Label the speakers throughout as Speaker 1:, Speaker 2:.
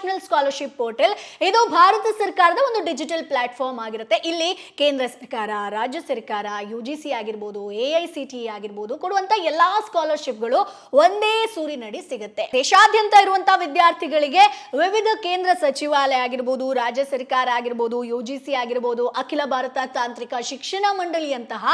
Speaker 1: National scholarship portal ಇದು ಭಾರತ ಸರ್ಕಾರದ ಒಂದು ಡಿಜಿಟಲ್ ಪ್ಲಾಟ್ಫಾರ್ಮ್ ಆಗಿರುತ್ತೆ. ಇಲ್ಲಿ ಕೇಂದ್ರ ಸರ್ಕಾರ, ರಾಜ್ಯ ಸರ್ಕಾರ, UGC ಆಗಿರ್ಬೋದು, AICTE ಆಗಿರ್ಬೋದು ಕೊಡುವಂತ ಎಲ್ಲಾ ಸ್ಕಾಲರ್ಶಿಪ್ಗಳು ಒಂದೇ ಸೂರಿನಡಿ ಸಿಗುತ್ತೆ. ದೇಶಾದ್ಯಂತ ಇರುವಂತಹ ವಿದ್ಯಾರ್ಥಿಗಳಿಗೆ ವಿವಿಧ ಕೇಂದ್ರ ಸಚಿವಾಲಯ ಆಗಿರ್ಬೋದು, ರಾಜ್ಯ ಸರ್ಕಾರ ಆಗಿರ್ಬೋದು, UGC ಆಗಿರ್ಬೋದು, ಅಖಿಲ ಭಾರತ ತಾಂತ್ರಿಕ ಶಿಕ್ಷಣ ಮಂಡಳಿಯಂತಹ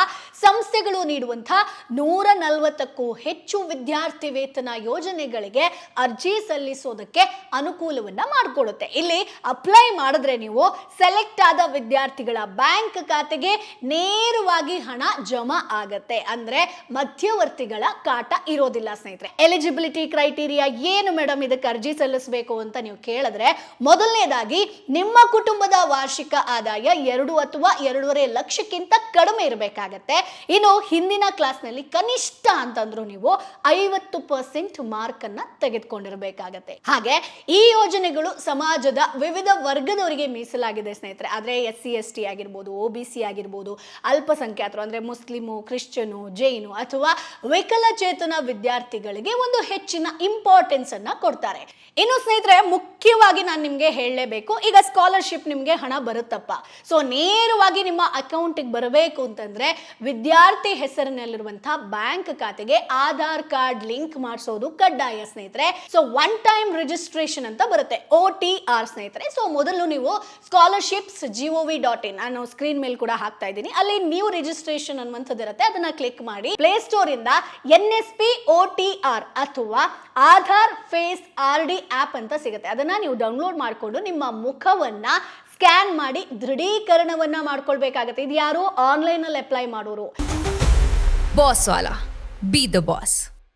Speaker 1: ಸಂಸ್ಥೆಗಳು ನೀಡುವಂತಹ 140ಕ್ಕೂ ಹೆಚ್ಚು ವಿದ್ಯಾರ್ಥಿ ವೇತನ ಯೋಜನೆಗಳಿಗೆ ಅರ್ಜಿ ಸಲ್ಲಿಸೋದಕ್ಕೆ ಅನುಕೂಲವನ್ನ ಮಾಡಿಕೊಡುತ್ತೆ. ಇಲ್ಲಿ ಅಪ್ಲೈ ಮಾಡಿದ್ರೆ ನೀವು ಸೆಲೆಕ್ಟ್ ಆದ ವಿದ್ಯಾರ್ಥಿಗಳ ಬ್ಯಾಂಕ್ ಖಾತೆಗೆ ನೇರವಾಗಿ ಹಣ ಜಮಾ ಆಗತ್ತೆ. ಅಂದ್ರೆ ಮಧ್ಯವರ್ತಿಗಳ ಕಾಟ ಇರೋದಿಲ್ಲ ಸ್ನೇಹಿತರೆ. ಎಲಿಜಿಬಿಲಿಟಿ ಕ್ರೈಟೀರಿಯಾ ಏನು ಮೇಡಮ್, ಇದಕ್ಕೆ ಅರ್ಜಿ ಸಲ್ಲಿಸಬೇಕು ಅಂತ ನೀವು ಕೇಳಿದ್ರೆ, ಮೊದಲನೇದಾಗಿ ನಿಮ್ಮ ಕುಟುಂಬದ ವಾರ್ಷಿಕ ಆದಾಯ 2 ಅಥವಾ 2.5 ಲಕ್ಷಕ್ಕಿಂತ ಕಡಿಮೆ ಇರಬೇಕಾಗತ್ತೆ. ಇನ್ನು ಹಿಂದಿನ ಕ್ಲಾಸ್ ನಲ್ಲಿ ಕನಿಷ್ಠ ಅಂತಂದ್ರು ನೀವು 50% ಮಾರ್ಕ್ ಅನ್ನ ತೆಗೆದುಕೊಂಡಿರಬೇಕಾಗತ್ತೆ. ಹಾಗೆ ಈ ಯೋಜನೆಗಳು ಸಮಾಜದ ವಿವಿಧ ವರ್ಗದವರಿಗೆ ಮೀಸಲಾಗಿದೆ ಸ್ನೇಹಿತರೆ. ಆದ್ರೆ SC/ST ಆಗಿರ್ಬೋದು, OBC ಆಗಿರ್ಬೋದು, ಅಲ್ಪಸಂಖ್ಯಾತರು ಅಂದ್ರೆ ಮುಸ್ಲಿಮು, ಕ್ರಿಶ್ಚಿಯನು, ಜೈನು ಅಥವಾ ವಿಕಲಚೇತನ ವಿದ್ಯಾರ್ಥಿಗಳಿಗೆ ಒಂದು ಹೆಚ್ಚಿನ ಇಂಪಾರ್ಟೆನ್ಸ್ ಅನ್ನ ಕೊಡ್ತಾರೆ. ಇನ್ನು ಸ್ನೇಹಿತರೆ, ಮುಖ್ಯವಾಗಿ ನಾನು ನಿಮ್ಗೆ ಹೇಳಲೇಬೇಕು, ಈಗ ಸ್ಕಾಲರ್ಶಿಪ್ ನಿಮ್ಗೆ ಹಣ ಬರುತ್ತಪ್ಪ, ಸೊ ನೇರವಾಗಿ ನಿಮ್ಮ ಅಕೌಂಟಿಗೆ ಬರಬೇಕು ಅಂತಂದ್ರೆ ವಿದ್ಯಾರ್ಥಿ ಹೆಸರಿನಲ್ಲಿರುವಂತಹ ಬ್ಯಾಂಕ್ ಖಾತೆಗೆ ಆಧಾರ್ ಕಾರ್ಡ್ ಲಿಂಕ್ ಮಾಡಿಸೋದು ಕಡ್ಡಾಯ ಸ್ನೇಹಿತರೆ. ಸೊ ಒನ್ ಟೈಮ್ ರಿಜಿಸ್ಟ್ರೇಷನ್ ಅಂತ ಬರುತ್ತೆ, OTR ಸ್ನೇಹಿತರೆ. ಸೊ ಮೊದಲು ನೀವು scholarships.gov.in ನಾನು ಸ್ಕ್ರೀನ್ ಮೇಲೆ ಕೂಡ ಹಾಕ್ತಾ ಇದ್ದೀನಿ, ಅಲ್ಲಿ ನ್ಯೂ ರಿಜಿಸ್ಟ್ರೇಷನ್ ಅನ್ನುವಂಥದ್ದು ಇರುತ್ತೆ, ಅದನ್ನ ಕ್ಲಿಕ್ ಮಾಡಿ ಪ್ಲೇ ಸ್ಟೋರ್ ಇಂದ NSP OTR ಅಥವಾ ಆಧಾರ್ ಫೇಸ್ RD ಆಪ್ ಅಂತ ಸಿಗುತ್ತೆ. ಅದನ್ನ ನೀವು ಡೌನ್ಲೋಡ್ ಮಾಡಿಕೊಂಡು ನಿಮ್ಮ ಮುಖವನ್ನ ಸ್ಕ್ಯಾನ್ ಮಾಡಿ ದೃಢೀಕರಣವನ್ನ ಮಾಡ್ಕೊಳ್ಬೇಕಾಗತ್ತೆ. ಇದು ಯಾರು ಆನ್ಲೈನ್ ಅಲ್ಲಿ ಅಪ್ಲೈ ಮಾಡೋರು.
Speaker 2: Boss Vala, B the boss.